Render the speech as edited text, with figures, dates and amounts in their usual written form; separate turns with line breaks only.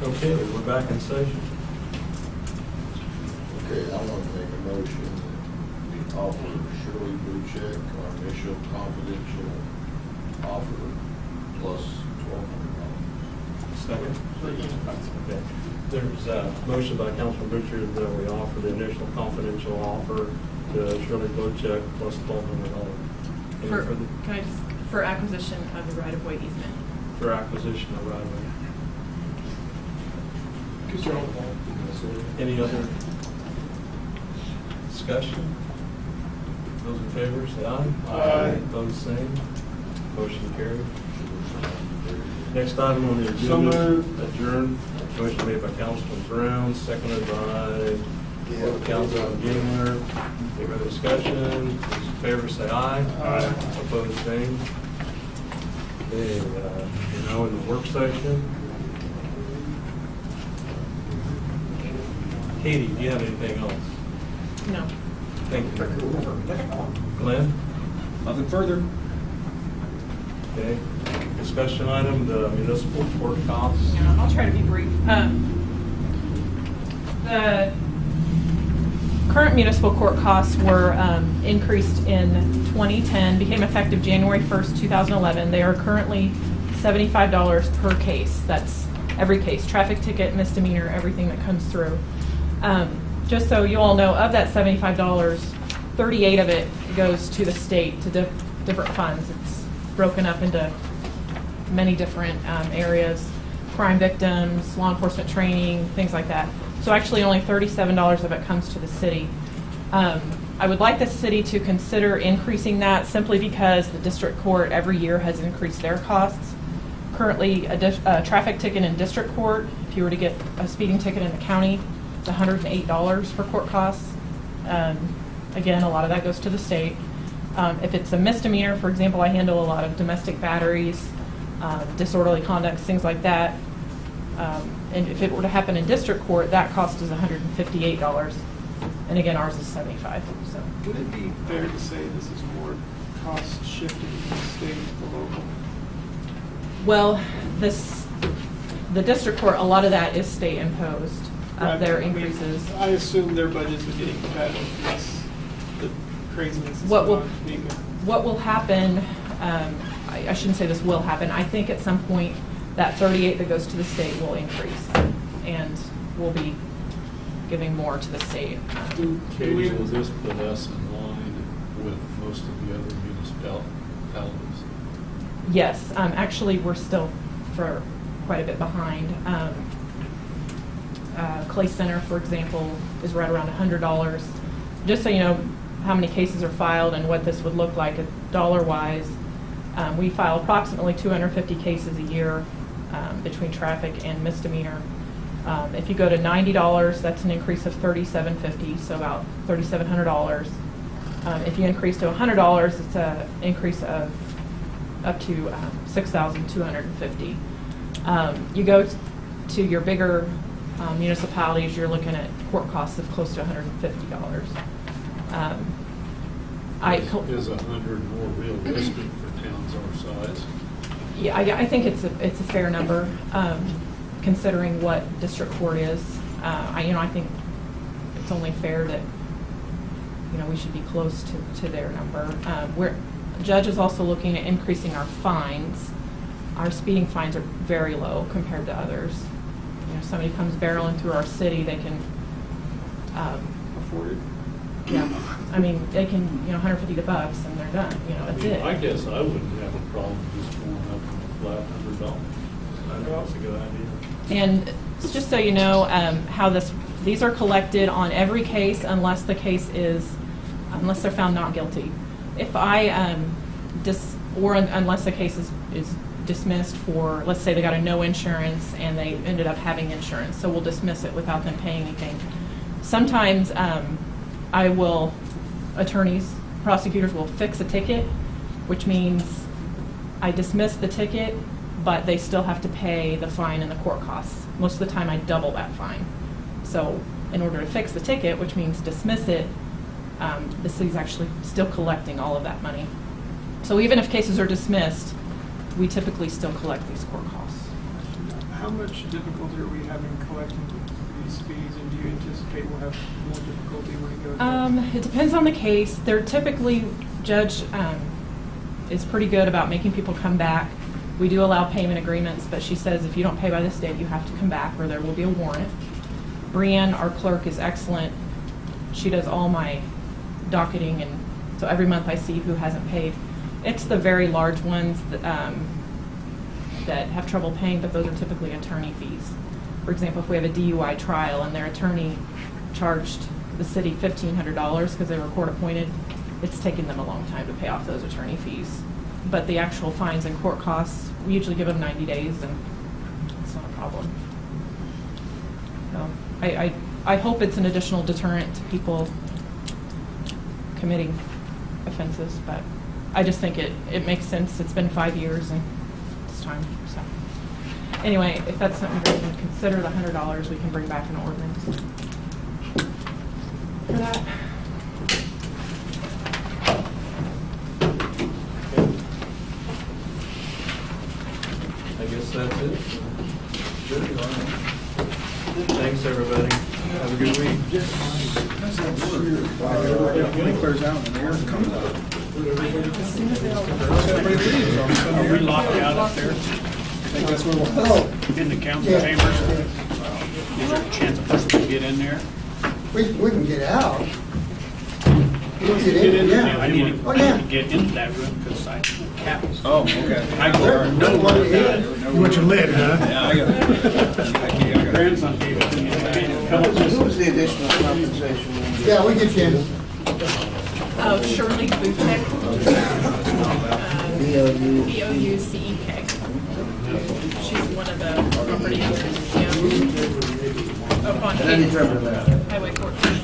Okay, we're back in session.
Okay, I want to make a motion that we offer Shirley Buchek our initial confidential offer plus $1,200.
Second? Okay. There's a motion by Councilman Butcher that we offer the initial confidential offer to Shirley Buchek plus $1,200.
For acquisition of the right-of-way easement.
For acquisition of right-of-way. Any other discussion? Those in favor say aye.
Aye.
Those same. Motion carried. Next item on the agenda.
So moved.
Adjourn. Motion made by Councilman Brown, seconded by Councilman Gingler. Any other discussion? Those in favor say aye.
Aye.
Opposed same. Okay, we're now in the work session. Katie, do you have anything else?
No.
Thank you. Glenn?
Nothing further.
Okay. Discussion item, the municipal court costs.
Yeah, I'll try to be brief. The current municipal court costs were increased in 2010, became effective January 1st, 2011. They are currently $75 per case. That's every case, traffic ticket, misdemeanor, everything that comes through. Just so you all know, of that $75, 38 of it goes to the state, to different funds. It's broken up into many different areas, crime victims, law enforcement training, things like that. So actually only $37 of it comes to the city. I would like the city to consider increasing that simply because the district court every year has increased their costs. Currently, a traffic ticket in district court, if you were to get a speeding ticket in the county, it's $108 for court costs. Again, a lot of that goes to the state. If it's a misdemeanor, for example, I handle a lot of domestic batteries, disorderly conduct, things like that. And if it were to happen in district court, that cost is $158. And again, ours is $75. So.
Would it be fair to say this is more cost shifting from the state to the local?
Well, the district court, a lot of that is state imposed. Their increases.
I assume their budgets are getting cut plus the craziness.
What will happen? I shouldn't say this will happen. I think at some point that 38 that goes to the state will increase, and we'll be giving more to the state.
Katie, will this put us in line with most of the other municipalities?
Yes, actually, we're still for quite a bit behind. Clay Center, for example, is right around $100. Just so you know how many cases are filed and what this would look like dollar-wise, we file approximately 250 cases a year between traffic and misdemeanor. If you go to $90, that's an increase of $3,750, so about $3,700. If you increase to $100, it's an increase of up to $6,250. You go to your bigger municipalities, you're looking at court costs of close to $150.
Is 100 more realistic for towns our size?
Yeah, I think it's a fair number, considering what district court is. I think it's only fair that we should be close to their number. The judge is also looking at increasing our fines. Our speeding fines are very low compared to others. If somebody comes barreling through our city, they can
afford it.
Yeah, I mean they can $150 and they're done. That's it.
I guess I wouldn't have a problem just going up to a flat $100.
I think that's a good idea.
And just so you know how these are collected on every case unless they're found not guilty. If unless the case is dismissed for, let's say they got a no insurance and they ended up having insurance, so we'll dismiss it without them paying anything. Sometimes prosecutors will fix a ticket, which means I dismiss the ticket, but they still have to pay the fine and the court costs. Most of the time I double that fine. So in order to fix the ticket, which means dismiss it, the city's actually still collecting all of that money. So even if cases are dismissed, we typically still collect these court costs.
How much difficulty are we having collecting these fees, and do you anticipate we'll have more difficulty when it goes?
It depends on the case. They're typically, judge is pretty good about making people come back. We do allow payment agreements, but she says if you don't pay by this date, you have to come back or there will be a warrant. Brianne, our clerk, is excellent. She does all my docketing, and so every month I see who hasn't paid. It's the very large ones that have trouble paying, but those are typically attorney fees. For example, if we have a DUI trial and their attorney charged the city $1,500 because they were court appointed, it's taken them a long time to pay off those attorney fees. But the actual fines and court costs, we usually give them 90 days, and it's not a problem. So I hope it's an additional deterrent to people committing offenses, but I just think it makes sense. It's been 5 years and it's time. So anyway, if that's something we can consider, the $100 we can bring back an ordinance for that.
I guess that's it. Thanks, everybody. Have a good week.
When it clears out and the air comes out.
Are we locked out up there?
I think that's where we'll.
In the council chambers? Is there a chance a person can get in there?
We can get out. We can get in, yeah.
I need
Oh, yeah.
to get into that room because I can't.
Oh, okay.
I go
No one is.
You want your lid, huh? Yeah, I got it.
grandson gave it to me.
What was the additional compensation?
Yeah, we get you in.
Oh, Shirley Bouchek. B-O-U-C-E-K. She's one of the property owners. Yeah. Up on
And then you remember that.
Highway 14.